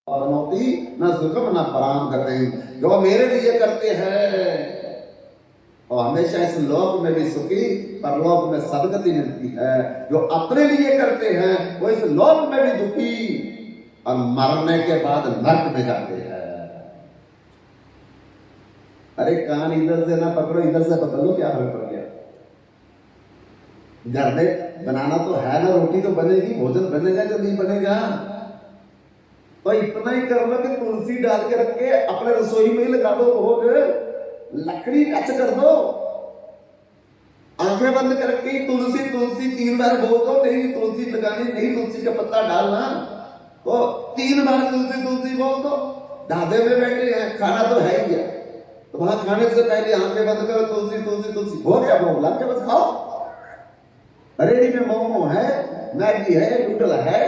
बनोती न सुखम न पराम गतिम, जो मेरे लिए करते हैं और हमेशा इस लोक में भी सुखी, परलोक में सदगति मिलती है। जो अपने लिए करते हैं वो इस लोक में भी दुखी और मरने के बाद नरक में जाते हैं। अरे कान इधर से ना पकड़ो, इधर से पकड़ लो, क्या फर्क पड़ गया? घर में बनाना तो है ना, रोटी तो बनेगी, भोजन बनेगा जो नहीं बनेगा। तो इतना ही कर लो कि तुलसी डाल के रख के अपने रसोई में ही लगा दो भोग, लकड़ी कच कर दो, आंखें बंद करके तुलसी तुलसी 3 बार बोल दो, नहीं तुलसी लगानी, नहीं तुलसी का पत्ता डालना, तो 3 बार तुलसी तुलसी बोल दो। ढाबे में बैठे हैं, खाना तो है ही है, तो वहां खाने से पहले आंखें बंद करो, तुलसी तुलसी तुलसी हो गया, भोग लग के बस खाओ। रेडी में मोमो है, मैगी है, नूडल है,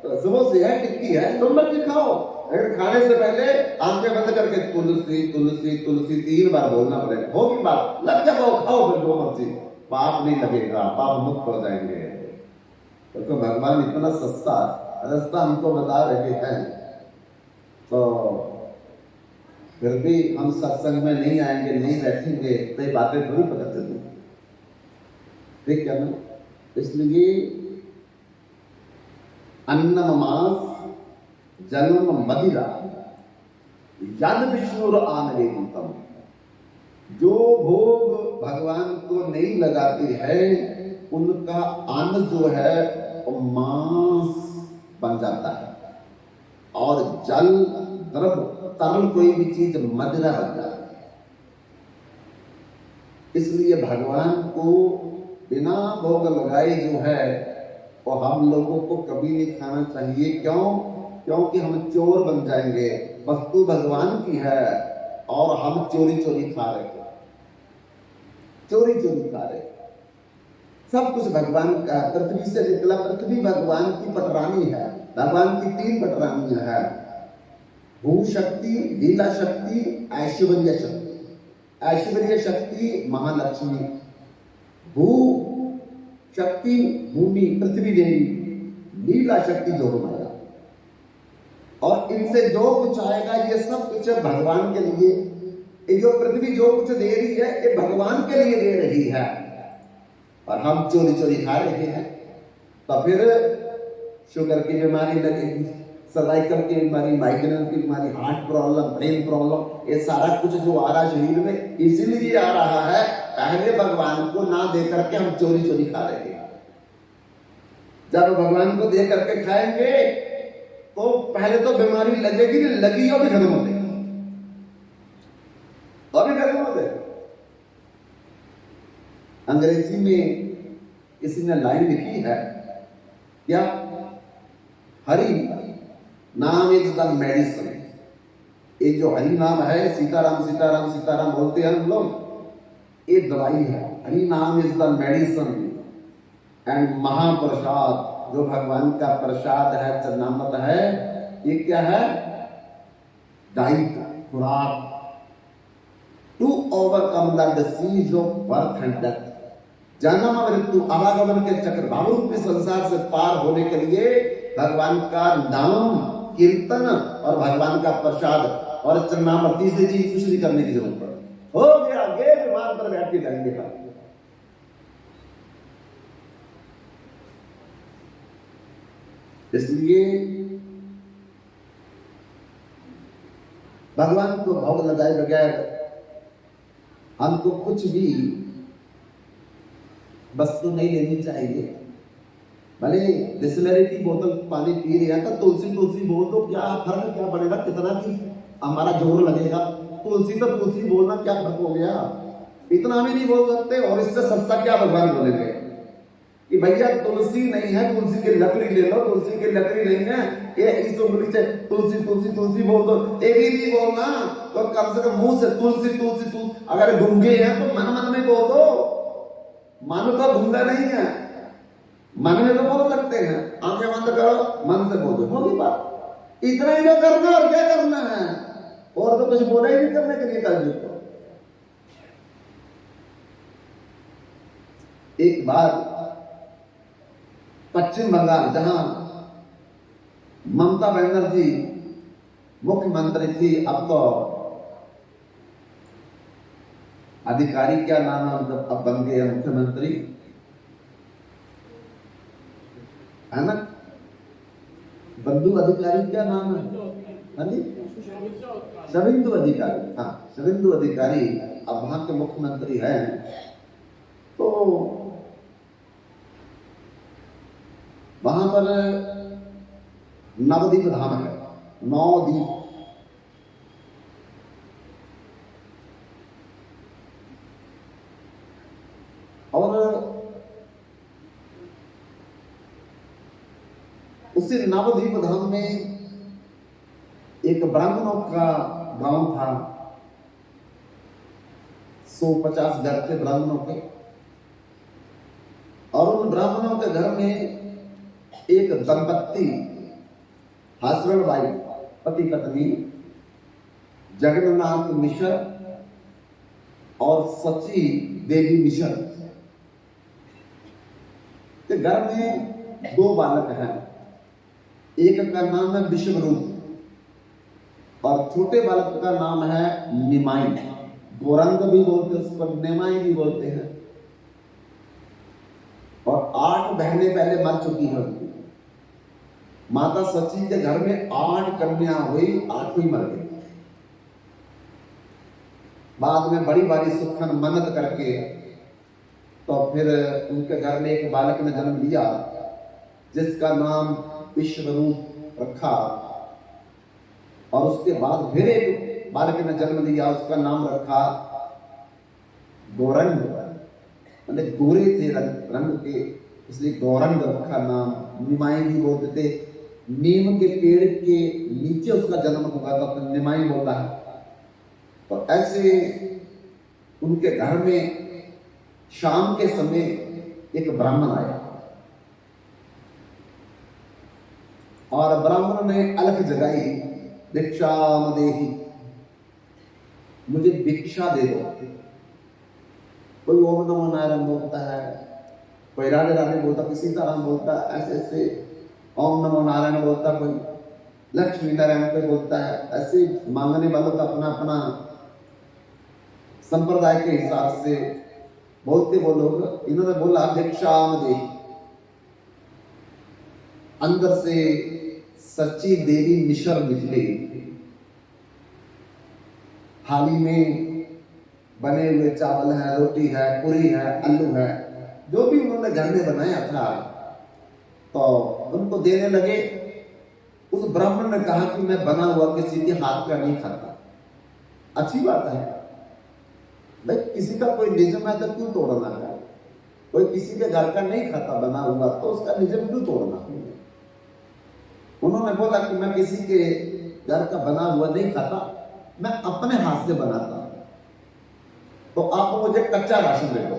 तो समोसे है, टिक्की है, तुम मर्जी खाओ, लेकिन खाने से पहले आंखें बंद करके तुलसी तुलसी तुलसी 3 बार बोलना पड़ेगा। होगी बात, लग जाओ, खाओ फिर जो मर्जी, पाप नहीं लगेगा, पाप मुक्त हो जाएंगे। तो भगवान इतना सस्ता रास्ता हमको बता रहे हैं, तो फिर भी हम सत्संग में नहीं आएंगे, नहीं बैठेंगे, तो ये बातें थोड़ी पता चलेंगी, ठीक है ना? इसलिए अन्नम मास जन्म मदिरा यद विष्णुर आनवेदितम, जो भोग भगवान को नहीं लगाते हैं उनका अन्न जो है वो मांस बन जाता है, और जल द्रव तरल कोई भी चीज मदिरा बन जाती है। इसलिए भगवान को बिना भोग लगाए जो है वो हम लोगों को कभी नहीं खाना चाहिए। क्यों? क्योंकि हम चोर बन जाएंगे। वस्तु भगवान की है और हम चोरी चोरी खा रहे हैं, चोरी चोरी खा रहे हैं। सब कुछ भगवान का, पृथ्वी से निकला, पृथ्वी भगवान की पटरानी है। भगवान की 3 पटरानियां है, भू शक्ति, लीला शक्ति, ऐश्वर्य शक्ति। ऐश्वर्य शक्ति महालक्ष्मी, भू शक्ति भूमि पृथ्वी देवी, लीला शक्ति जोगमाया। और इनसे जो कुछ आएगा ये सब कुछ भगवान के लिए। ये जो पृथ्वी जो कुछ दे रही है ये भगवान के लिए दे रही है, और हम चोरी चोरी खा रहे हैं। तो फिर शुगर की बीमारी लगेगी, सर्वाइकल की बीमारी, माइग्रेन की बीमारी, हार्ट प्रॉब्लम, ब्रेन प्रॉब्लम, ये सारा कुछ जो आ रहा है शरीर में इसीलिए आ रहा है, पहले भगवान को ना दे करके हम चोरी चोरी खा रहे हैं। जब भगवान को दे करके खाएंगे तो पहले तो बीमारी लगेगी, लगी और भी खत्म हो जाएगी, और भी खत्म हो जाएगी। अंग्रेजी में किसी ने लाइन लिखी है क्या, हरि नाम इज द मेडिसिन। ये जो हरि नाम है, सीताराम सीताराम सीताराम बोलते हैं हम लोग, ये दवाई है। हरि नाम इज द मेडिसिन एंड महाप्रसाद, जो भगवान का प्रसाद है, चरणामृत है, ये क्या है? डाइट, खुराक, to overcome the disease of birth and death. जन्म मृत्यु आवागमन के चक्र भावरूपी संसार से पार होने के लिए भगवान का नाम कीर्तन और भगवान का प्रसाद और चरणामृत, तीसरी चीज कुछ नहीं करने की जरूरत है। हो गया, आगे विमान पर बैठ के करेंगे का। इसलिए भगवान को भोग लगाए बगैर हमको कुछ भी वस्तु नहीं लेनी चाहिए। भले बिस्लरी की बोतल पानी पी रहे हैं तो तुलसी तुलसी बोल दो, क्या फर्क क्या पड़ेगा, कितना की हमारा जोर लगेगा। तुलसी तो तुलसी बोलना क्या फर्क हो गया, इतना भी नहीं बोल सकते। और इससे सस्ता क्या भगवान बोलेंगे कि भैया तुलसी नहीं है, तुलसी की लकड़ी ले लो, तुलसी की लकड़ी नहीं है, ये इस उंगली से तुलसी तुलसी तुलसी बोल दो। ये भी नहीं बोलना तो कम से कम मुंह से तुलसी तुलसी तुलसी। अगर गूंगे हैं तो मन मन में बोल दो, मन तो गूंगा नहीं है, मन में तो बोल सकते हैं, आंखें बंद करो, मन से बोलो, होगी बात। इतना ही तो करना, और क्या करना है, और तो कुछ बोला ही नहीं करने के लिए। कल को एक बार पश्चिम बंगाल, जहां ममता बनर्जी मुख्यमंत्री थी, अब तो अधिकारी क्या नाम है, मतलब अब बन गए मुख्यमंत्री, है ना? बंधु अधिकारी क्या नाम है? हाँ जी, शुभेंदु अधिकारी। हाँ, शुभेंदु अधिकारी अब वहां के मुख्यमंत्री हैं। तो वहां पर नवद्वीप धाम है, नवद्वीप। और उसी नवद्वीप धाम में एक ब्राह्मणों का गांव था, 150 घर थे ब्राह्मणों के। और उन ब्राह्मणों के घर में एक दंपत्ति, हस्बैंड वाइफ, पति पत्नी, जगन्नाथ मिश्र और सची देवी मिश्र के घर में 2 बालक हैं। एक का नाम है विश्वरूप और छोटे बालक का नाम है निमाई। गोरंग भी बोलते हैं उसको, निमाई भी बोलते हैं। और 8 बहनें पहले मर चुकी हैं उनकी। माता सची के घर में 8 कन्या हुई, 8 ही मर गई। बाद में बड़ी बारी सुखन मन्नत करके तो फिर उनके घर में एक बालक ने जन्म लिया, जिसका नाम विश्वरूप रखा। और उसके बाद फिर एक बालक ने जन्म लिया, उसका नाम रखा गौरंग। मतलब गोरे थे रंग के, इसलिए गौरंग रखा नाम। निमाई भी बोलते थे, नीम के पेड़ के नीचे उसका जन्म हुआ था तो निमाई बोला है। तो ऐसे उनके घर में शाम के समय एक ब्राह्मण आया और ब्राह्मण ने अलख जगाई, भिक्षा देही, मुझे भिक्षा दे दो। कोई ओम नमो नारायण बोलता है, कोई राधे राधे बोलता, कोई सीताराम बोलता, ऐसे ऐसे ओम नमो नारायण बोलता, कोई लक्ष्मी नारायण पे बोलता है। ऐसे मांगने वालों का अपना अपना संप्रदाय के हिसाब से बोलते वो लोग। इन्होंने बोला भिक्षाम दे। अंदर से सच्ची देवी मिश्र निकली, थाली में बने हुए चावल है, रोटी है, पूरी है, आलू है, जो भी उन्होंने घर में बनाया था, तो उनको देने लगे। उस ब्राह्मण ने कहा कि मैं बना हुआ किसी के हाथ का नहीं खाता। अच्छी बात है भाई, किसी का कोई निजम है तो क्यों तोड़ना है? कोई किसी के घर का नहीं खाता बना हुआ तो उसका निजम क्यों तोड़ना? उन्होंने बोला कि मैं किसी के घर का बना हुआ नहीं खाता, मैं अपने हाथ से बनाता हूं, तो आप मुझे कच्चा राशन दे दो।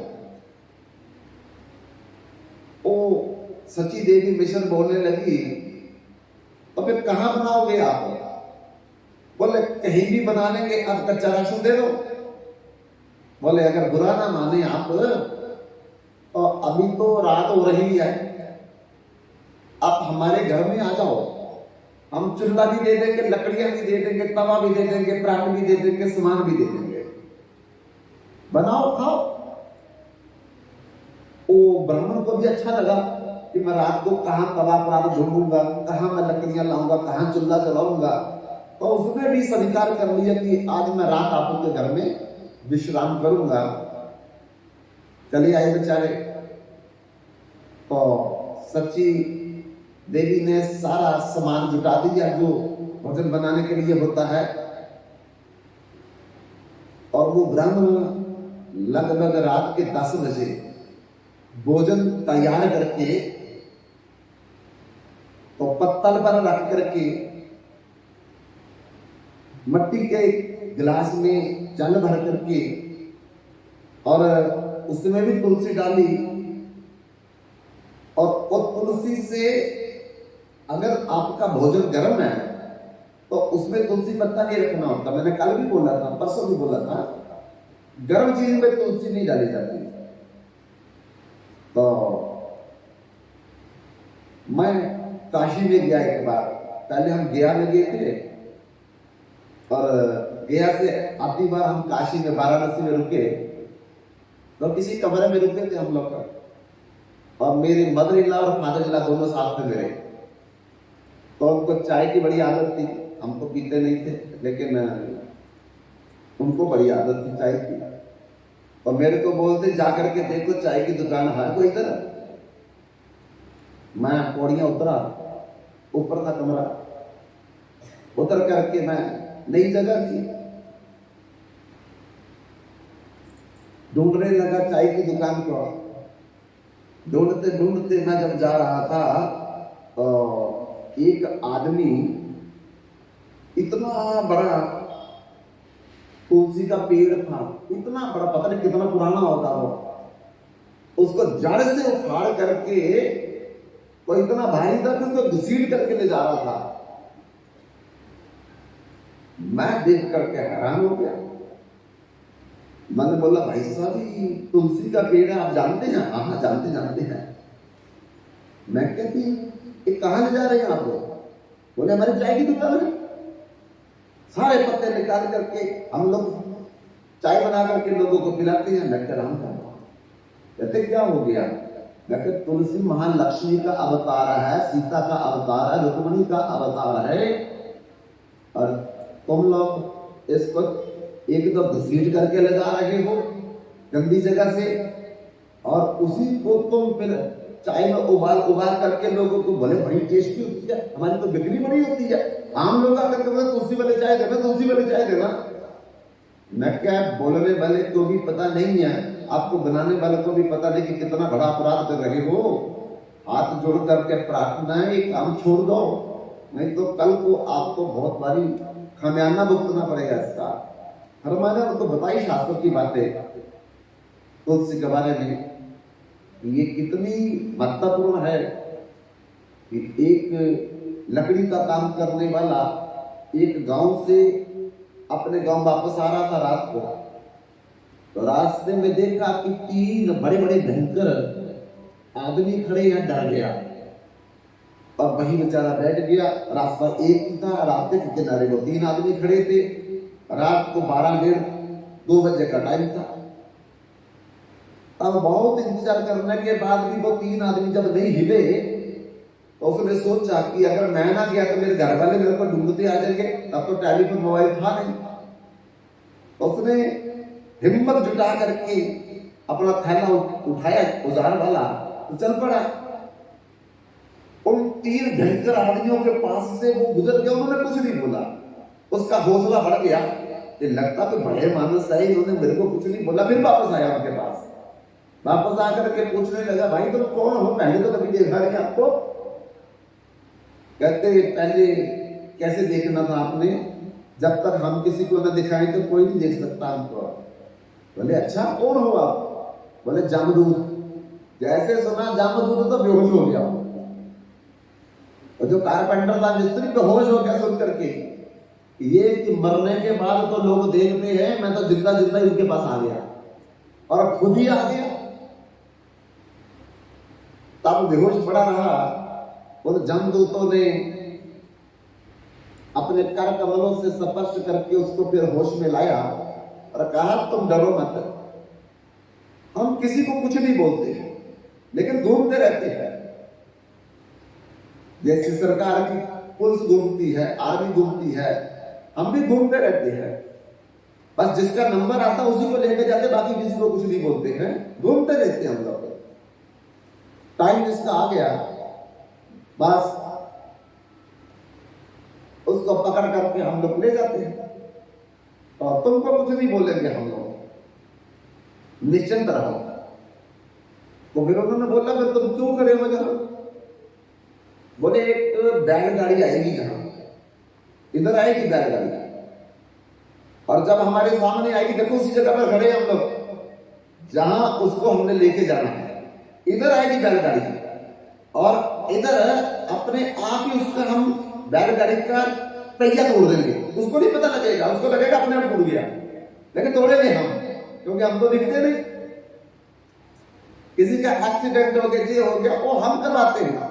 ओ सची देवी मिश्र बोलने लगी, तो फिर कहां बनाओगे आप? बोले कहीं भी बना लेंगे, आप कच्चा राशन दे दो। बोले अगर बुरा ना माने आप, तो अभी तो रात हो रही है, आप हमारे घर में आ जाओ, हम चूल्हा भी दे देंगे, लकड़ियां भी दे देंगे, तवा भी दे देंगे, प्राट भी दे देंगे, सामान भी दे देंगे, बनाओ खाओ। वो ब्राह्मण को भी अच्छा लगा कि मैं रात को कहां तवा प्राट ढूंढूंगा, कहां मैं लकड़ियां लाऊंगा, कहां चूल्हा जलाऊंगा। तो उसने भी स्वीकार कर लिया कि आज मैं रात आपके घर में विश्राम करूंगा। चले आए बेचारे। तो सच्ची देवी ने सारा सामान जुटा दिया जो भोजन बनाने के लिए होता है। और वो ब्राह्मण लगभग रात के 10 बजे भोजन तैयार करके तो पत्तल पर रख करके मिट्टी के गिलास में जल भर करके और उसमें भी तुलसी डाली। और वो तुलसी से, अगर आपका भोजन गर्म है तो उसमें तुलसी पत्ता नहीं रखना होता। मैंने कल भी बोला था, परसों भी बोला था, गर्म चीज में तुलसी नहीं डाली जाती। तो मैं काशी में गया एक बार, पहले हम गया में गए थे, और गया से आती बार हम काशी में वाराणसी में रुके, तो किसी कमरे में रुके थे हम लोग, और मेरे मदर इन लॉ और फादर इन लॉ दोनों साथ में मेरे। तो उनको चाय की बड़ी आदत थी, हम तो पीते नहीं थे, लेकिन उनको बड़ी आदत थी चाय की। और मेरे को बोलते जाकर के देखो चाय की दुकान है कोई इधर। मैं पौड़ियां उतरा, ऊपर था कमरा, उतर करके मैं नई जगह थी, ढूंढने लगा चाय की दुकान को। ढूंढते ढूंढते मैं जब जा रहा था तो एक आदमी इतना बड़ा तुलसी का पेड़ था, इतना बड़ा, पता नहीं कितना पुराना होता वो, उसको जड़ से उखाड़ करके वो इतना भारी था कि उसको घसीट करके ले जा रहा था। मैं देख करके हैरान हो गया। मैंने बोला भाई साहब ये तुलसी का पेड़ है, आप जानते हैं? हाँ हाँ जानते जानते हैं। मैं कहती ये कहाँ ले जा रहे हैं आप लोग? बोले हमारी चाय की दुकान है। सारे पत्ते निकाल करके हम लोग चाय बना करके लोगों को पिलाते हैं। मैं कह रहा हूं कहते क्या हो गया? मैं कह तुलसी महालक्ष्मी का अवतार है, सीता का अवतार है, रुक्मणी का अवतार है, और तुम लोग इसको एक तो घसीट करके ले जा रहे हो गंदी जगह से, और उसी को तुम फिर चाय में उबाल उबाल करके लोगों को, बोले बड़ी टेस्टी होती है, हमारी तो बिक्री बड़ी होती है, आम लोग आकर के तुलसी वाले चाय देना, तुलसी वाले चाय देना। मैं क्या बोलने वाले को भी पता नहीं है, आपको बनाने वाले को भी पता नहीं कि कितना बड़ा अपराध कर रहे हो। हाथ जोड़ करके प्रार्थना है ये काम छोड़ दो, नहीं तो कल को आपको बहुत भारी खामियाना भुगतना पड़ेगा इसका। हर मैंने उनको बताई शास्त्र की बातें तुलसी के बारे में, ये कितनी महत्वपूर्ण है कि एक लकड़ी का काम करने वाला एक गांव से अपने गांव वापस आ रहा था रात को, तो रास्ते में देखा कि 3 बड़े बड़े भयंकर आदमी खड़े हैं, डर गया और वही बेचारा बैठ गया। रास्ता एक ही था, रास्ते के किनारे वो 3 आदमी खड़े थे। रात को 12 डेढ़ 2 बजे का टाइम था। अब बहुत इंतजार करने के बाद भी वो 3 आदमी जब नहीं हिले, तो उसने सोचा कि अगर मैं ना गया तो मेरे घर वाले मेरे को ढूंढते आ जाएंगे, तब तो टेलीफोन मोबाइल था नहीं। उसने हिम्मत जुटा करके अपना थैला उठाया औजार वाला, तो चल पड़ा। उन 3 भयंकर आदमियों के पास से वो गुजर गया, उन्होंने कुछ नहीं बोला। उसका हौसला बढ़ गया, ये लगता तो बड़े मानस है, इन्होंने मेरे को कुछ नहीं बोला। फिर वापस आया उनके पास, वापस आकर के पूछने लगा भाई तुम कौन हो, पहले तो कभी देखा नहीं आपको। कहते पहले कैसे देखना था आपने, जब तक हम किसी को न दिखाएं तो कोई नहीं देख सकता हमको। बोले अच्छा कौन हो आप? बोले जामदूत। जैसे सुना जामदूत तो बेहोश हो गया, और जो कारपेंटर था मिस्त्री बेहोश हो गया सुन करके। ये कि मरने के बाद तो लोग देखते हैं, मैं तो जिंदा जिंदा ही उनके पास आ गया और खुद ही आ गया। तब बेहोश पड़ा रहा, और जमदूतों ने अपने कर कमलों से स्पर्श करके उसको फिर होश में लाया और कहा तुम डरो मत, हम किसी को कुछ नहीं बोलते लेकिन घूमते रहते हैं। जैसे सरकार की पुलिस घूमती है, आर्मी घूमती है, हम भी घूमते रहते हैं। बस जिसका नंबर आता उसी को लेकर जाते, बाकी किसी को कुछ नहीं बोलते हैं, घूमते रहते हैं हम लोग। टाइम जिसका आ गया बस उसको पकड़ करके हम लोग ले जाते हैं, और तुमको कुछ नहीं बोलेंगे हम लोग, निश्चिंत रहो। तो फिर उन्होंने बोला फिर तुम क्यों खड़े हो जहां? बोले एक बैलगाड़ी आएगी जहां, इधर आएगी बैलगाड़ी, और जब हमारे सामने आएगी देखो उसी जगह पर खड़े हम लोग जहां उसको हमने लेके जाना है, इधर आएगी बैलगाड़ी, और इधर अपने आप ही उसका हम बैलगाड़ी का पहिया तोड़ देंगे, उसको नहीं पता लगेगा, उसको लगेगा अपने आप टूट गया, लेकिन तोड़ेंगे हम, क्योंकि हम तो दिखते नहीं। किसी का एक्सीडेंट हो गया, ये हो गया, वो हम करवाते हैं।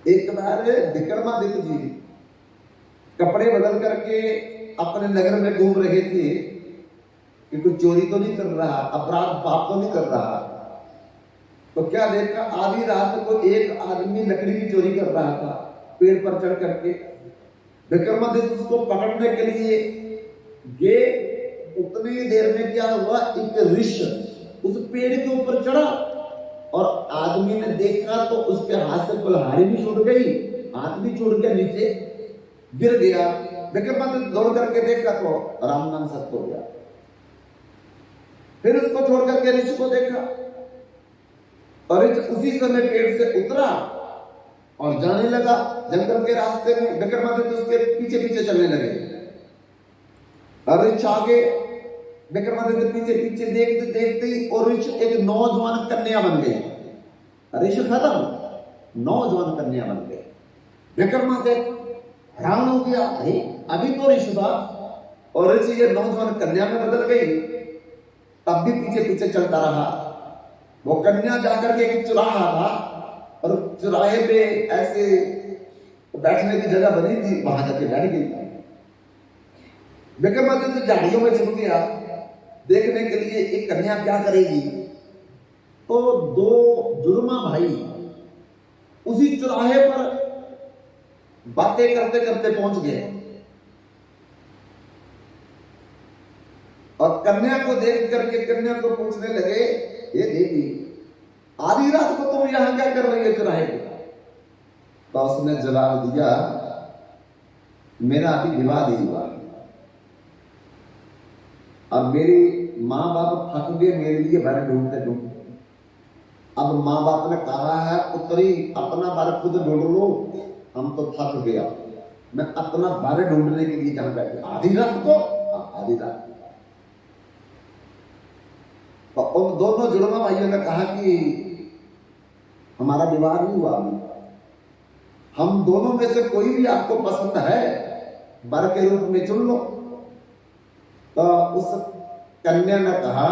एक बार विक्रमादित्य जी कपड़े बदल करके अपने नगर में घूम रहे थे कि कोई चोरी तो नहीं कर रहा, अपराध पाप तो नहीं कर रहा। तो क्या देखा, आधी रात को एक आदमी लकड़ी की चोरी कर रहा था पेड़ पर चढ़ करके। विक्रमादित्य उसको पकड़ने के लिए गए। उतनी देर में क्या हुआ, एक ऋषि उस पेड़ के ऊपर चढ़ा और आदमी ने देखा तो उसके हाथ से कुल्हाड़ी भी छूट गई, हाथ भी छूट गया, नीचे गिर गया। विक्रमादित्य दौड़ करके देखा तो राम नाम सत्य हो गया। फिर उसको छोड़ करके ऋषि को देखा और ऋषि उसी समय पेड़ से उतरा और जाने लगा जंगल के रास्ते में। विक्रमादित्य उसके पीछे पीछे चलने लगे और ऋषि आगे, विक्रमादित्य पीछे पीछे देखते देखते ही और ऋषि एक नौजवान कन्या बन गई। ऋषि खत्म, नौजवान कन्या बन गई। विक्रमादित्य हैरान हो गया, अरे अभी तो ऋषि था और ऋषि ये नौजवान कन्या में बदल गई। तब भी पीछे पीछे चलता रहा। वो कन्या जाकर के एक चौराहा था और चौराहे पे ऐसे बैठने की जगह बनी थी, वहां जाके बैठ गई। विक्रमादित्य झाड़ियों में छिप गया देखने के लिए एक कन्या क्या करेगी। तो दो जुर्मा भाई उसी चौराहे पर बातें करते करते पहुंच गए और कन्या को देख करके कन्या को पूछने लगे, ये देवी आधी रात को तुम यहां क्या कर रही है चौराहे पे? तो उसने जवाब दिया, मेरा अभी विवाह नहीं हुआ, अब मेरी माँ बाप थक गए मेरे लिए वर ढूंढते ढूंढते। अब माँ बाप ने कहा है पुत्री अपना वर खुद ढूंढ लो, हम तो थक गया, मैं अपना वर ढूंढने के लिए जहां बैठे। आधी रात को? आधी रात। तो उन दोनों जुड़वा भाइयों ने कहा कि हमारा विवाह नहीं हुआ, हम दोनों में से कोई भी आपको पसंद है वर के रूप में चुन लो। तो उस कन्या ने कहा,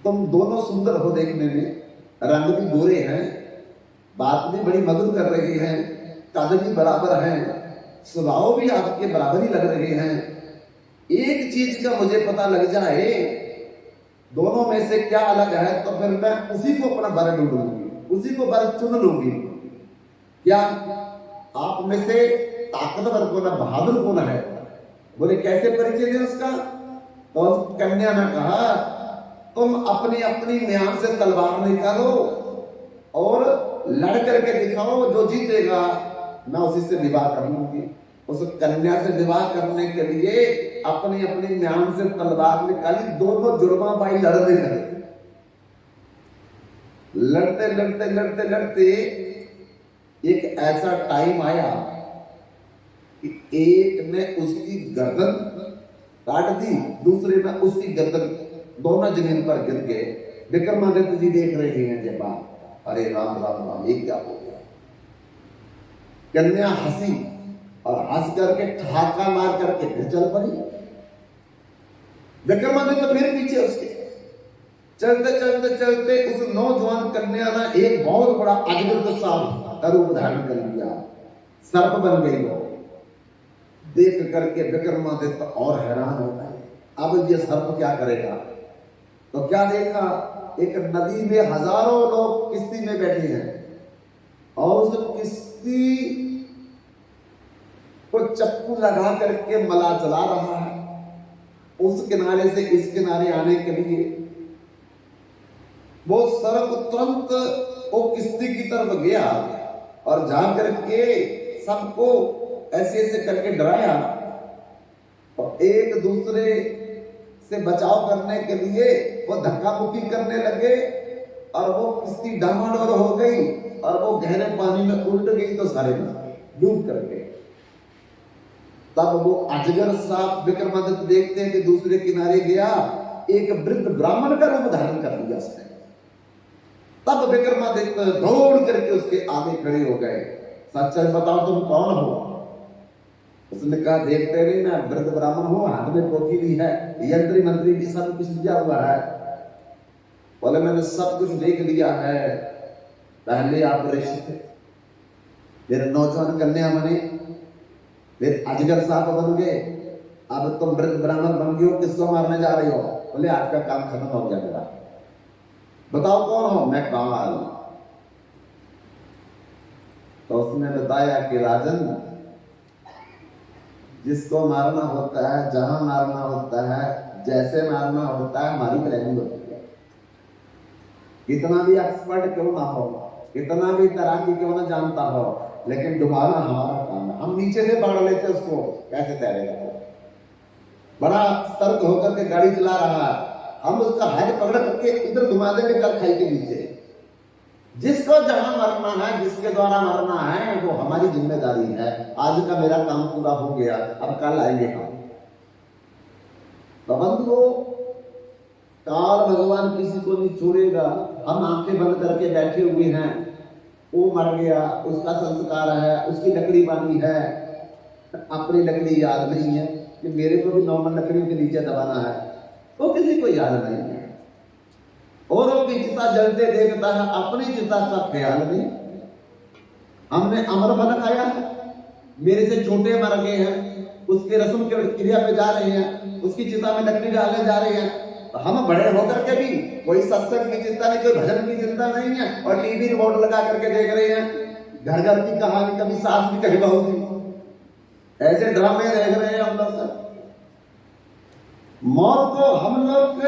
तुम दोनों सुंदर हो देखने में, रंग भी गोरे हैं, बात भी बड़ी मधुर कर रहे हैं, कद भी बराबर हैं, स्वभाव भी आपके बराबर ही लग रहे हैं। एक चीज का मुझे पता लग जाए दोनों में से क्या अलग है तो फिर मैं उसी को अपना वर ढूंढ लूंगी, उसी को वर चुन लूंगी। क्या आप में से ताकतवर कौन है, बहादुर कौन है? बोले कैसे परिचय दे उसका? तो कन्या ने कहा, तुम अपनी अपनी म्यान से तलवार निकालो और लड़ करके दिखाओ, जो जीतेगा मैं उसी से विवाह कर लूंगी। उस कन्या से विवाह करने के लिए अपनी अपनी म्यान से तलवार निकाली, दोनों जुड़वा भाई लड़ने लगे। लड़ते लड़ते लड़ते लड़ते एक ऐसा टाइम आया कि एक ने उसकी गर्दन काट दी, दूसरे ने उसकी गर्दन, दोनों जमीन पर गिर गए। विक्रमादित्य जी देख रहे हैं जब बात, अरे राम राम राम, ये क्या हो गया? कन्या हंसी और हंस करके ठहाका मार करके फिर चल पड़ी। विक्रमादित्य फिर पीछे उसके चलते चलते चलते उस नौजवान कन्या ने एक बहुत बड़ा अजगर सांप का रूप धारण कर लिया, सर्प बन गई वो। देख करके विक्रमादित्य और हैरान हो गए, अब ये सर्प क्या करेगा? तो क्या देखा, एक नदी में हजारों लोग किश्ती में बैठे हैं और उस किश्ती को चप्पू लगा करके मला चला रहा है उस किनारे से इस किनारे आने के लिए। वो सर्प तुरंत वो किश्ती की तरफ गया और जाकर के सबको ऐसे ऐसे करके डराया और एक दूसरे से बचाव करने के लिए वो धक्का मुक्की करने लगे और वो किश्ती डामाडोल हो गई और वो गहरे पानी में उल्ट गई तो सारे डूब कर गए। तब वो अजगर सांप विक्रमादित्य देखते हैं कि दूसरे किनारे गया, एक वृद्ध ब्राह्मण का रूप धारण कर लिया उसने। तब विक्रमादित्य दौड़ करके उसके आगे खड़े हो गए, सच सच बताओ तुम कौन हो? उसने कहा, देखते नहीं मैं वृद्ध ब्राह्मण हूं, हाथ में पोथी भी है, यंत्री मंत्री भी सब कुछ लिया हुआ है। बोले मैंने सब कुछ देख लिया है, पहले आप ऋषि थे, फिर नौजवान कन्या बने, फिर अजगर सांप बन गए, अब तुम मृत ब्राह्मण बन गए हो, किसको मारने जा रहे हो? बोले आज का काम खत्म हो गया मेरा। बताओ कौन हो? मैं काल। तो उसने बताया कि राजन, जिसको मारना होता है, जहां मारना होता है, जैसे मारना होता है, हमारी प्लानिंग होती है। कितना भी एक्सपर्ट क्यों ना हो, कितना भी तैराकी क्यों ना जानता हो, लेकिन डुबाना हमारा काम है। हम नीचे से पकड़ लेते उसको, कैसे तैरेगा वो? बड़ा सतर्क होकर के गाड़ी चला रहा है, हम उसका हाथ पकड़ करके इधर घुमा देंगे कल खाई के नीचे। जिसको जहां मरना है, जिसके द्वारा मरना है, वो हमारी जिम्मेदारी है। आज का मेरा काम पूरा हो गया, अब कल आएंगे हम। बंधुओं, काल भगवान किसी को नहीं छोड़ेगा। हम आंखें बंद करके बैठे हुए हैं, वो मर गया, उसका संस्कार है, उसकी लकड़ी बांधी है, अपनी लकड़ी याद नहीं है कि मेरे को भी नॉर्मल लकड़ियों के नीचे दबाना है, वो किसी को याद नहीं है। औरों की चिता जलते देखता है, अपनी चिता का ख्याल नहीं। हमने अमर फल खाया है, मेरे से छोटे मर गए हैं, उसके रस्म के क्रिया पे जा रहे हैं, उसकी चिता में लकड़ी डालने जा रहे हैं। तो हम बड़े होकर के भी कोई सत्संग की चिंता नहीं, कोई भजन की चिंता नहीं है, और टीवी रिमोट लगा करके देख रहे हैं घर घर की कहानी, कभी सास भी कभी बहू भी, ऐसे ड्रामे देख रहे हैं हम लोग। मौत को हम लोग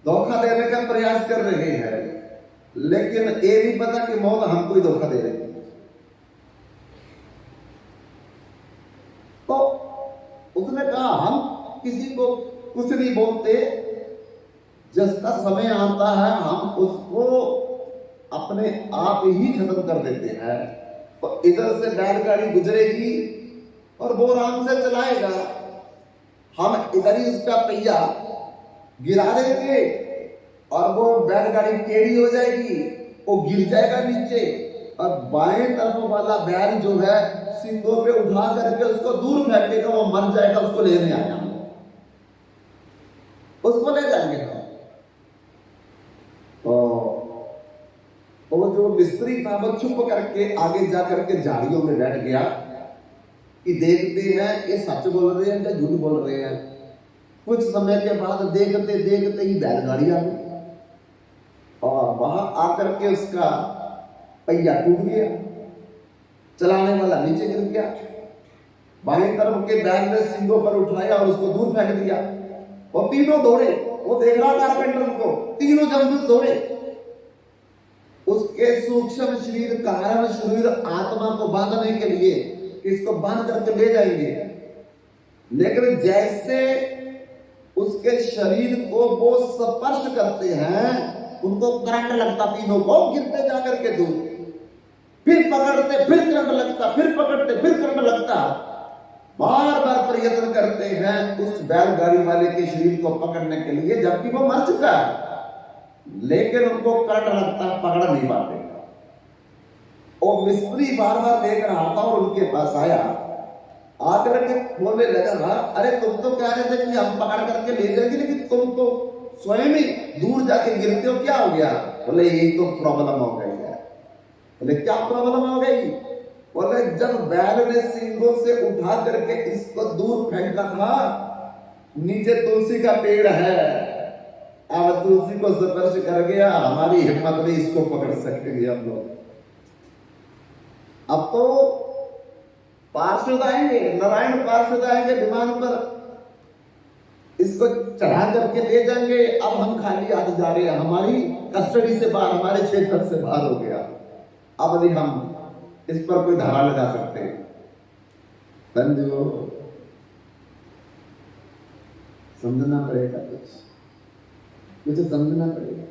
धोखा देने का प्रयास कर रहे हैं, लेकिन ये नहीं पता कि मौत हमको ही धोखा दे रही है। तो उसने कहा हम किसी को कुछ नहीं बोलते, जिसका समय आता है हम उसको अपने आप ही खत्म कर देते हैं। तो इधर से बैलगाड़ी गुजरेगी और वो आराम से चलाएगा, हम इधर ही उसका पहिया गिरा देंगे और वो बैलगाड़ी टेढ़ी हो जाएगी, वो गिर जाएगा नीचे, और बाएं तरफ वाला बैल जो है सींगों पे उठा करके उसको दूर फेंकेगा, वो मर जाएगा, उसको लेने आया, उसको ले जाएंगे हम। तो वो जो मिस्त्री था वो चुप करके आगे जा करके झाड़ियों में बैठ गया कि देखते हैं ये सच बोल रहे हैं या झूठ बोल रहे हैं। कुछ समय के बाद देखते देखते ही बैलगाड़ी आ गई और वहां आकर के उसका पहिया टूट गया, चलाने वाला नीचे गिर गया, बाएं तरफ के बैल ने सींगों पर उठाया और उसको दूर फेंक दिया। वो तीनों दौड़े, वो देख रहा कारपेंटर को, तीनों जमदूत दौड़े। उसके सूक्ष्म शरीर, कारण शरीर आत्मा को बांधने के लिए इसको बांध करके ले जाएंगे, लेकिन जैसे उसके शरीर को वो स्पर्श करते हैं, उनको करंट लगता, तीनों को गिरते जाकर के दूर, फिर पकड़ते, फिर करंट लगता, फिर पकड़ते, फिर करंट लगता। बार बार प्रयत्न करते हैं उस बैलगाड़ी वाले के शरीर को पकड़ने के लिए, जबकि वो मर चुका है, लेकिन उनको करंट लगता, पकड़ नहीं पाते। और मिस्त्री बार बार देख रहा था और उनके पास आया, आकर के बोलने लगा, अरे तुम तो कह रहे थे कि हम पकड़ करके ले जाएंगे, लेकिन तुम तो स्वयं ही दूर जाके गिरते हो, क्या हो गया? बोले यही तो प्रॉब्लम हो गई है। बोले क्या प्रॉब्लम हो गई? बोले जब बैल ने सींगों से उठा करके इसको दूर फेंका था, नीचे तुलसी का पेड़ है, अब तुलसी को स्पर्श कर गया, हमारी हिम्मत नहीं इसको पकड़ सकेंगे हम लोग। अब तो पार्षद आएंगे, नारायण पार्षद आएंगे विमान पर, इसको चढ़ा करके ले जाएंगे। अब हम खाली हाथ जा रहे हैं, हमारी कस्टडी से बाहर, हमारे क्षेत्र से बाहर हो गया, अब नहीं हम इस पर कोई धारा लगा सकते। समझो, समझना पड़ेगा, कुछ समझना पड़ेगा।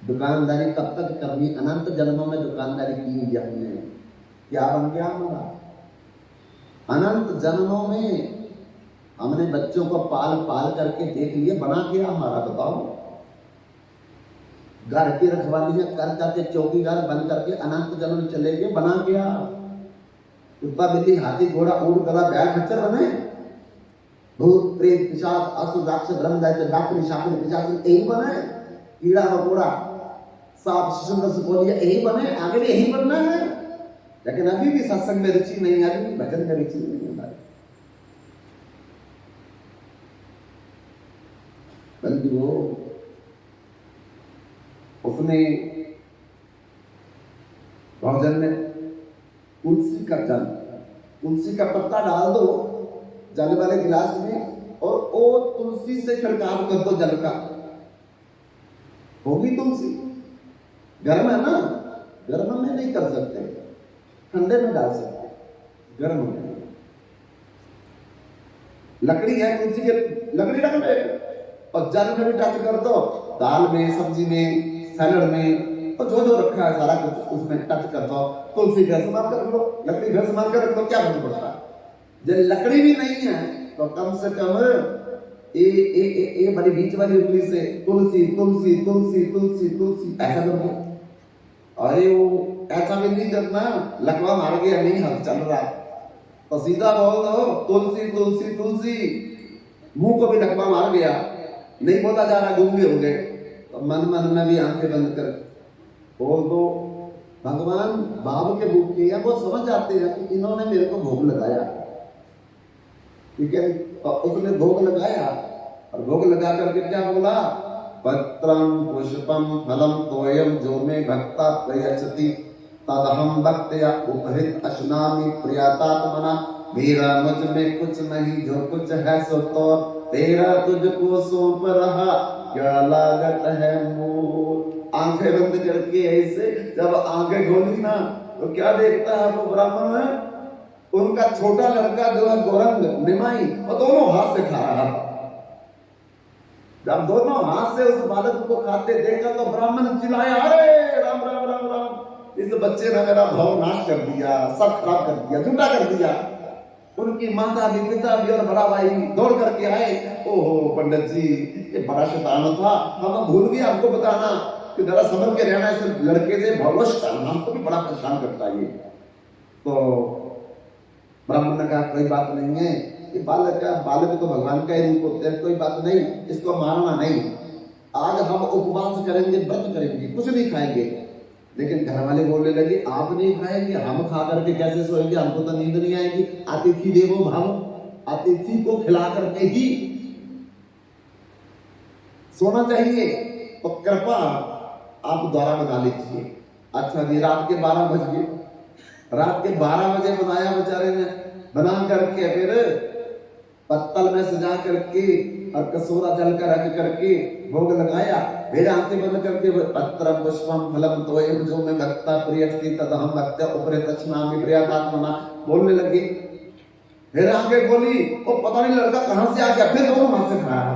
दुकानदारी कब तक करनी? अनंत जन्मों में दुकानदारी की हुई हमने, क्या बन गया हमारा? अनंत जन्मों में हमने बच्चों को पाल पाल करके देख लिए, बना क्या हमारा? बताओ। घर की रखवालियां कर करके चौकीदार बन करके अनंत जन्म चले गए, बना क्या? कुत्ता बिल्ली हाथी घोड़ा ऊंट गधा बैल खच्चर बने? भूत प्रेत पिशाच असुर राक्षस ब्रह्म दैत्य डाकनी शाकनी पिशाच यही बने? कीड़ा मकोड़ा सांप शिशुंड सुपोलिया यही बने? आगे भी यही बनना है? लेकिन अभी भी सत्संग में रुचि नहीं, अभी भी भजन में रुचि नहीं हमारी। बंधुओं, उसने भोजन में तुलसी का जल, तुलसी का पत्ता डाल दो जल वाले गिलास में और वो तुलसी से छिड़काव कर दो जल का, होगी तुलसी। गर्म है ना, गर्म में नहीं कर सकते, ठंडे में डाल सकते, गर्म में। लकड़ी है तुलसी की, लकड़ी रख ले और जल में भी टच कर दो, दाल में, सब्जी में, सैलड में, और जो जो रखा है सारा कुछ उसमें टच कर दो। तुलसी घर संभाल कर रख लो, लकड़ी घर संभाल कर रख लो, क्या फर्क पड़ता है। जब लकड़ी भी नहीं है तो कम से कम बड़ी बीच वाली उंगली से तुलसी तुलसी तुलसी तुलसी तुलसी ऐसा कर दो। अरे वो ऐसा भी नहीं करना लकवा मार गया, नहीं हाथ चल रहा तो सीधा बोल दो तुलसी तुलसी तुलसी। मुंह को भी लकवा मार गया, नहीं बोला जा रहा, गूंगे हो गए, तो मन मन में भी आंखें बंद कर बोल दो भगवान भाव के भूखे हैं, वो समझ आते हैं कि इन्होंने मेरे को भोग लगाया, ठीक है। और उसने भोग लगाया और भोग लगा करके क्या बोला, पत्रम पुष्पम फलम तोयम जो में भक्ता प्रयच्छति तदहम भक्त्या उपहृत अश्नामि प्रियतात्मना। मेरा मुझ में कुछ नहीं, जो कुछ है सो तो तेरा तुझको सौंप रहा, क्या लागत है मोर। आंखें बंद करके ऐसे जब आंखें खोली ना तो क्या देखता है वो ब्राह्मण, उनका छोटा लड़का जो है गोरंग निमाई, और दोनों हाथ से खा रहा था। जब दोनों हाथ से उस बालक को खाते देखा तो ब्राह्मण चिल्लाया, अरे राम राम राम राम, इस बच्चे ने मेरा भाव नाश कर दिया, सब खराब कर दिया, झूठा कर दिया। उनकी माता भी, पिता भी और बड़ा भाई भी दौड़ करके आए, ओहो पंडित जी ये बड़ा शैतान था, हम भूल गए आपको बताना कि जरा समझ के रहना, इस लड़के से भवश हमको भी बड़ा परेशान करता है। तो ब्राह्मण ने कहा कोई बात नहीं है, ये बालक का, बालक तो भगवान का ही रूप होते हैं, कोई बात नहीं, इसको मारना नहीं। आज हम उपवास करेंगे, व्रत करेंगे, कुछ नहीं खाएंगे। लेकिन घर वाले बोलने लगे आप नहीं खाएंगे, हम खा करके कैसे सोएंगे, हमको तो नींद नहीं आएगी। अतिथि देवो भव, अतिथि को खिला करके ही सोना चाहिए। तो कृपा आप द्वारा बना लीजिए। अच्छा जी, रात के 12 बज गए, रात के 12 बजे बनाया बेचारे ने, बना करके फिर पत्तल में सजा करके और कसोरा जल का रख करके भोग लगाया। फिर आंखें बंद करके पत्रम पुष्पम फलम तोयम जो में भक्ता प्रियति तदहम भक्त्या उपरे तस्नामि प्रियतात्मना बोलने लगे। फिर आंखें खोली, वो पता नहीं लड़का कहां से आ गया, फिर दोनों हाथ से खाया।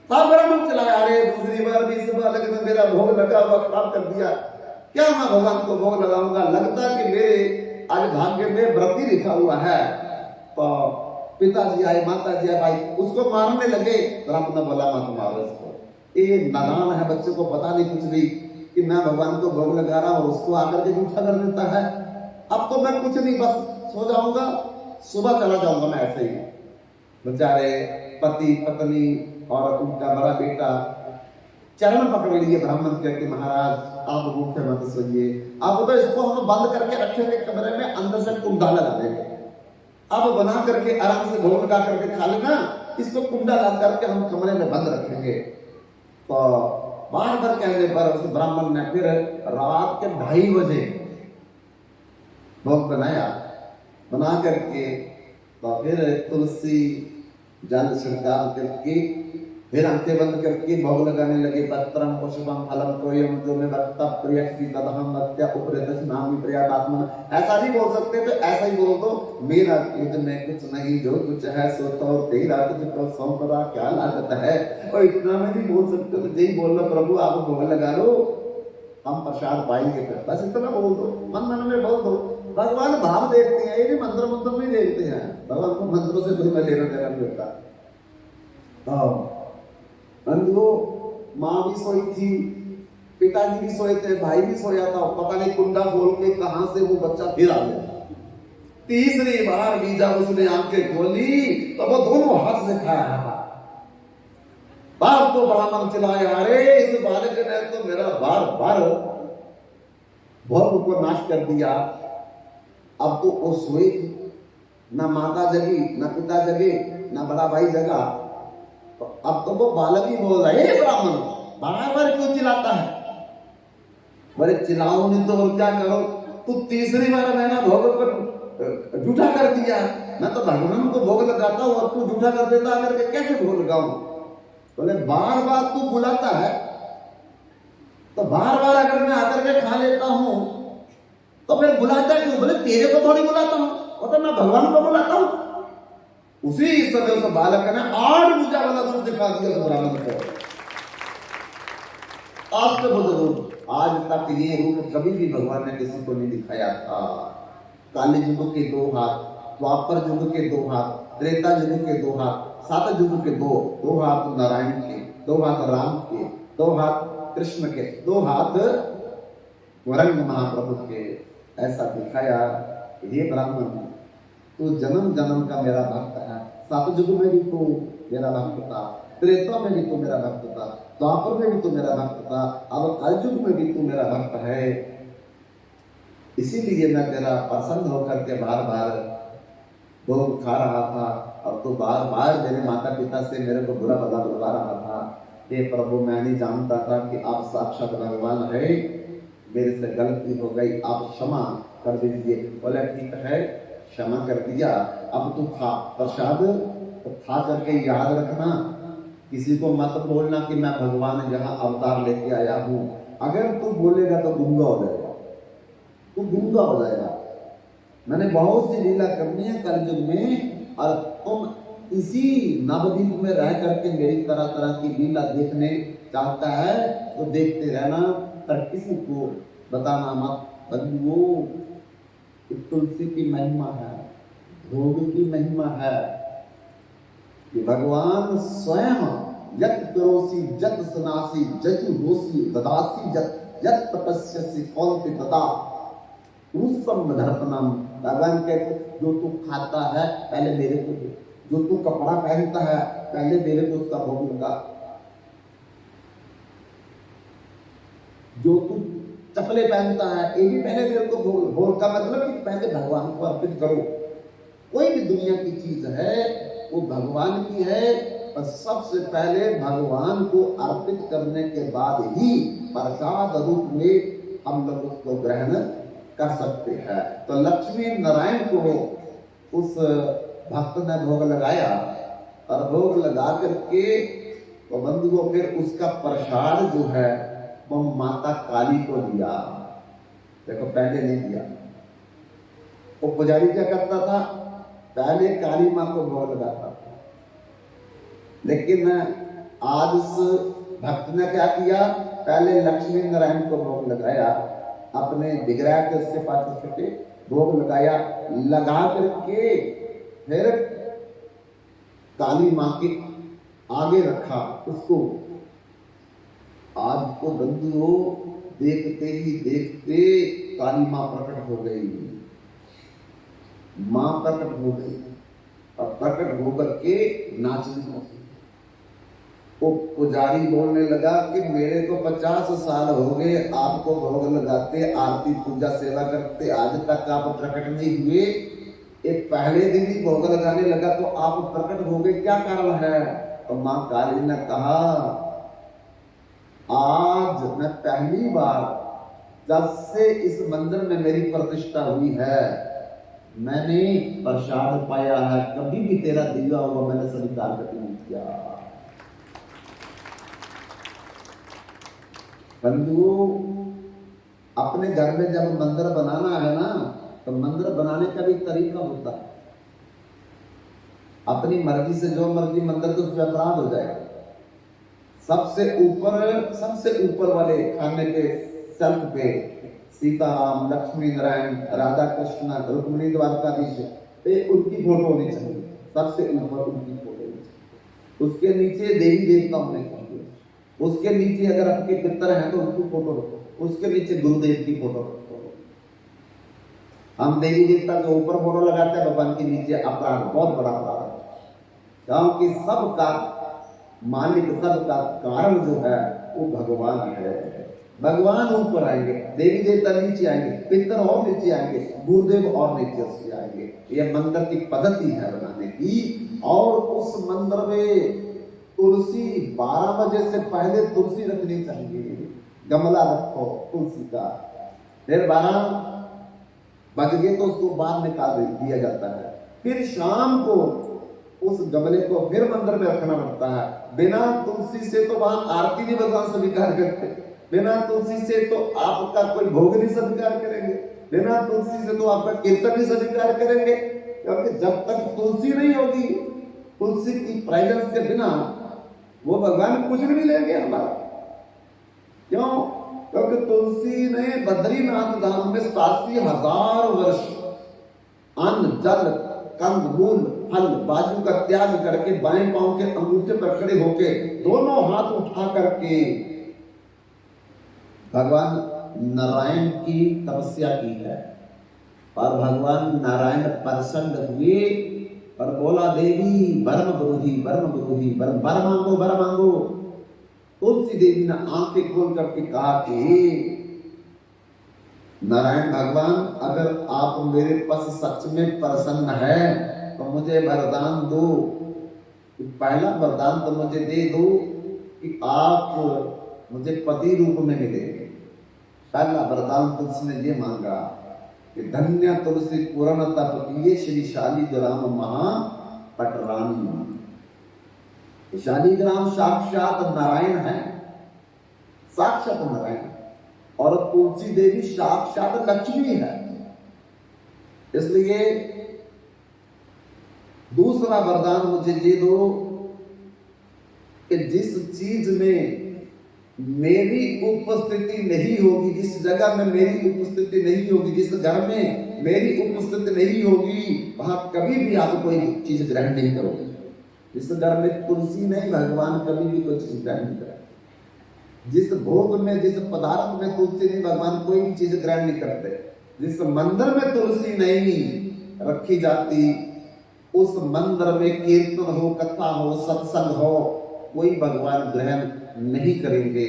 तब ब्राह्मण चलाया, अरे दूसरी बार भी इस बालक ने मेरा भोग लगा हुआ खराब कर दिया, क्या मैं भगवान को भोग लगाऊंगा, लगता कि मेरे आज भाग्य में व्रत ही लिखा हुआ है। तो पिताजी आए, माताजी आए, भाई उसको मारने लगे। ब्राह्मण ने बोला मत मारो इसको, ये नादान है, बच्चे को पता नहीं कुछ भी कि मैं भगवान को भोग लगा रहा हूं, उसको आकर के झूठा कर देता है। अब तो मैं कुछ नहीं, बस सो जाऊंगा, सुबह चला जाऊंगा मैं ऐसे ही। बेचारे पति पत्नी और उनका बड़ा बेटा चरण पकड़ लिए ब्राह्मण के, महाराज आप भूखे मत सोइए, अब तो इसको हम बंद करके रखेंगे कमरे में, अंदर से कुंडा लगा देंगे, अब बना करके आराम से भोग लगा करके खा लेना, इसको कुंडा लगा करके हम कमरे में बंद रखेंगे। तो बार बार कहने पर उस ब्राह्मण ने फिर रात के 2:30 बजे भोग बनाया, बना करके तो फिर तुलसी जल छिड़काव करके फिर आंखें बंद करके भोग लगाने लगे। पत्रम पुष्पम फलम तोयम जो में भक्ता प्रियति तदहम भक्त्या उपरे तस्नामि प्रियतात्मना। ऐसा नहीं बोल सकते तो ऐसा ही बोल दो, मेरा तुझ में कुछ नहीं, जो कुछ है सो तो तेरा, तुझको सौंप रहा, क्या लागत है। और इतना में नहीं बोल सकते तो यही बोल लो प्रभु आप भोग लगा लो, हम प्रसाद पाएंगे, फिर बस इतना बोल दो, मन मन में बोल दो। भगवान भाव देखते हैं, ये भी मंत्र मंत्र नहीं देखते हैं, भगवान को मंत्रों से कोई लेना देना नहीं होता। बंधुओं, माँ भी सोई थी, पिताजी भी सोए थे, भाई भी सोया था, पता नहीं कुंडा खोल के कहां से वो बच्चा फिर आ गया। तीसरी बार भी जब उसने आंखें खोली तो वो दोनों हाथ से खा रहा था। बाप तो ब्राह्मण चिल्लाया, अरे इस बालक ने तो मेरा बार बार भोग को नाश कर दिया। अब तो वो सोए थी, ना माता जगी, ना पिता जगे, ना बड़ा भाई जगा। तो अब तो वो बालक ही बोल रहा है, हे ब्राह्मण बार बार क्यों चिल्लाता है? बोले चिल्लाओ नहीं तो और क्या करो, तू तीसरी बार मैंने भोग पर झूठा कर दिया। मैं तो भगवान को भोग लगाता हूँ और तू झूठा कर देता है, करके कैसे भोग लगाऊं? बोले बार बार तू बुलाता है तो बार बार अगर मैं आकर के खा लेता हूं तो फिर बुलाता क्यों? बोले तेरे को थोड़ी बुलाता हूं, वो तो मैं भगवान को बुलाता हूं। उसी समय उस बालक ने 8 भुजा वाला रूप दिखा दिया उस ब्राह्मण को। अष्टभुज रूप। आज तक ये रूप कभी भी भगवान ने किसी को नहीं दिखाया था। काली युग के 2 हाथ, द्वापर युग के 2 हाथ, त्रेता युग के 2 हाथ, सात युग के 2 हाथ नारायण के, 2 हाथ राम के, 2 हाथ कृष्ण के, 2 हाथ वरंग महाप्रभु के। ऐसा दिखाया, ये ब्राह्मण तू जन्म जन्म का मेरा भक्त है। सात युग में भी तू मेरा भक्त था, त्रेता में भी तू मेरा भक्त था, द्वापर में भी तू मेरा भक्त था, अब कलयुग में भी तू मेरा भक्त है। इसीलिए मैं तेरा प्रसन्न होकर के बार बार भोग खा रहा था। अब तो बार बार मेरे माता पिता से मेरे को बुरा भला बुलवा रहा था। हे प्रभु मैं नहीं जानता था कि आप साक्षात भगवान है, मेरे से गलती हो गई, आप क्षमा कर दीजिए। बोले ठीक है, क्षमा कर दिया। अब तू खा प्रसाद, तो खा करके याद रखना, किसी को मत बोलना कि मैं भगवान यहाँ अवतार लेके आया हूँ। अगर तू बोलेगा तो गूंगा हो जाएगा, तू गूंगा हो जाएगा। मैंने बहुत सी लीला करनी है कलयुग में, और तुम इसी नवद्वीप में रह करके मेरी तरह तरह की लीला देखने चाहता है तो देखते रहना, पर किसी को बताना मत। बंधुओं, तुलसी की महिमा है, भोग की महिमा है कि भगवान स्वयं यत करोसी जत सनासी जतु होसी ददासी जत यत तपस्यसि कौन्ते तदा रूसम धर्पणम। भगवान कहते जो तू खाता है पहले मेरे को दे, जो तू कपड़ा पहनता है पहले मेरे को उसका भोग लगा, जो तू चपले पहनता है ये भी पहले मेरे को भोग। भोग का मतलब कि पहले भगवान को अर्पित करो। कोई भी दुनिया की चीज है वो भगवान की है, और सबसे पहले भगवान को अर्पित करने के बाद ही प्रसाद रूप में हम लोग उसको ग्रहण कर सकते हैं। तो लक्ष्मी नारायण को उस भक्त ने भोग लगाया, और भोग लगा करके तो बंधुओं फिर उसका प्रसाद जो है वो माता काली को दिया। देखो पहले नहीं दिया। वो पुजारी क्या करता था, पहले काली माँ को भोग लगाता था, लेकिन आज उस भक्त ने क्या किया, पहले लक्ष्मी नारायण को भोग लगाया, अपने विग्रह के उसके पास उसके भोग लगाया, लगा करके फिर काली माँ के आगे रखा उसको। आज तो बंधुओं देखते ही देखते काली माँ प्रकट हो गई, माँ प्रकट हो गई, और प्रकट होकर के नाचने लगी। वो पुजारी बोलने लगा कि मेरे को 50 साल हो गए आपको भोग लगाते, आरती पूजा सेवा करते, आज तक आप प्रकट नहीं हुए। एक पहले दिन ही भोग लगाने लगा तो आप प्रकट हो गए, क्या कारण है? तो मां काली ने कहा, आज मैं पहली बार जब से इस मंदिर में मेरी प्रतिष्ठा हुई है मैंने प्रसाद पाया है, कभी भी तेरा दिया हुआ मैंने स्वीकार करके नहीं किया। बंधुओं, अपने घर में जब मंदिर बनाना है ना, तो मंदिर बनाने का भी तरीका होता है। अपनी मर्जी से जो मर्जी मंदिर तो उसमें अपराध हो जाएगा। सबसे ऊपर वाले खाने के शेल्फ पे सीताराम, लक्ष्मी नारायण, राधा कृष्ण, रुक्मिणी द्वारकाधीश, उनकी फोटो होनी चाहिए। सबसे ऊपर उनकी फोटो होनी चाहिए। उसके नीचे देवी देवता होने चाहिए। उसके नीचे अगर आपके पितर हैं तो उनकी फोटो रखो, उसके नीचे गुरुदेव की फोटो रखो। हम देवी देवता के ऊपर फोटो लगाते हैं, भगवान के नीचे अपराध, बहुत बड़ा अपराध है। क्योंकि सबका मालिक, सबका कारण जो है वो भगवान है। भगवान ऊपर आएंगे, देवी देवता नीचे आएंगे, पितर और नीचे आएंगे, गुरुदेव और नीचे से आएंगे। यह मंदिर की पद्धति है बनाने की। और उस मंदिर में तुलसी 12 बजे से पहले तुलसी रखनी चाहिए। गमला रखो तुलसी का, फिर 12 बज गए तो उसको बाहर निकाल दिया जाता है। फिर शाम को उस गमले को फिर मंदिर में रखना पड़ता है। बिना तुलसी से तो वहां आरती नहीं भगवान स्वीकार करते, बिना तुलसी से तो आपका कोई भोग नहीं स्वीकार करेंगे, बिना तुलसी से तो आपका कीर्तन नहीं स्वीकार करेंगे। क्योंकि जब तक तुलसी नहीं होगी, तुलसी की प्रेजेंस के बिना वो भगवान कुछ भी नहीं लेंगे हमारा। क्यों? क्योंकि तुलसी ने बद्रीनाथ धाम में 87,000 वर्ष अन्न जल कंद मूल फल बाजू का त्याग करके बाएं पांव के अंगूठे पर खड़े होके दोनों हाथ उठा करके भगवान नारायण की तपस्या की है। और भगवान नारायण प्रसन्न हुए और बोला, देवी वर्म विरोधी वर्म विरोधी वर मांगो वर मांगो। तुलसी देवी ने आंखें खोल करके कहा कि नारायण भगवान, अगर आप मेरे पास सच में प्रसन्न है तो मुझे वरदान दो। पहला वरदान तो मुझे दे दो कि आप मुझे पति रूप में मिलेंगे। पहला वरदान तुलसी ने ये मांगा कि धन्य तुलसी पूर्ण तप किए श्री शालिग्राम महा पटरानी। शालिग्राम साक्षात नारायण है, साक्षात नारायण, और तुलसी देवी साक्षात लक्ष्मी है। इसलिए दूसरा वरदान मुझे ये दो कि जिस चीज में मेरी उपस्थिति नहीं होगी, जिस जगह में मेरी उपस्थिति नहीं होगी, जिस घर में मेरी उपस्थिति नहीं होगी, वहां कभी भी आप कोई चीज ग्रहण नहीं करोगे। जिस घर में तुलसी नहीं, भगवान कभी भी कोई चीज ग्रहण नहीं करेंगे। जिस भोग में, जिस पदार्थ में तुलसी नहीं, भगवान कोई भी चीज ग्रहण नहीं करते। जिस मंदिर में तुलसी नहीं रखी जाती, उस मंदिर में कीर्तन हो, कथा हो, सत्संग हो, कोई भगवान ग्रहण नहीं करेंगे।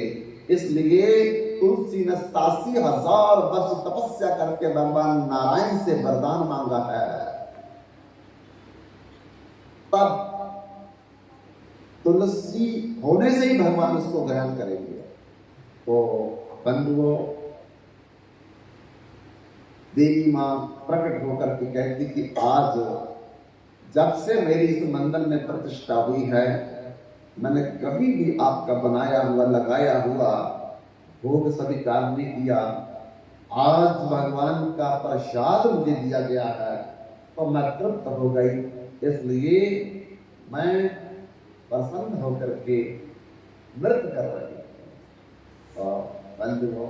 इसलिए तुलसी ने 87,000 वर्ष तपस्या करके भगवान नारायण से वरदान मांगा है। तब तुलसी होने से ही भगवान उसको ग्रहण करेंगे। तो बंधुओं, देवी मां प्रकट होकर के कहती कि आज जब से मेरी इस मंदिर में प्रतिष्ठा हुई है, मैंने कभी भी आपका बनाया हुआ लगाया हुआ भोग स्वीकार नहीं किया। आज भगवान का प्रसाद मुझे दिया गया है तो मैं तृप्त हो गई। इसलिए मैं प्रसन्न होकर के नृत्य कर रही हूं। और बंधुओं,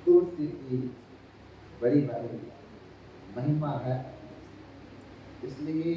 तुलसी की बड़ी बड़ी महिमा है। इसलिए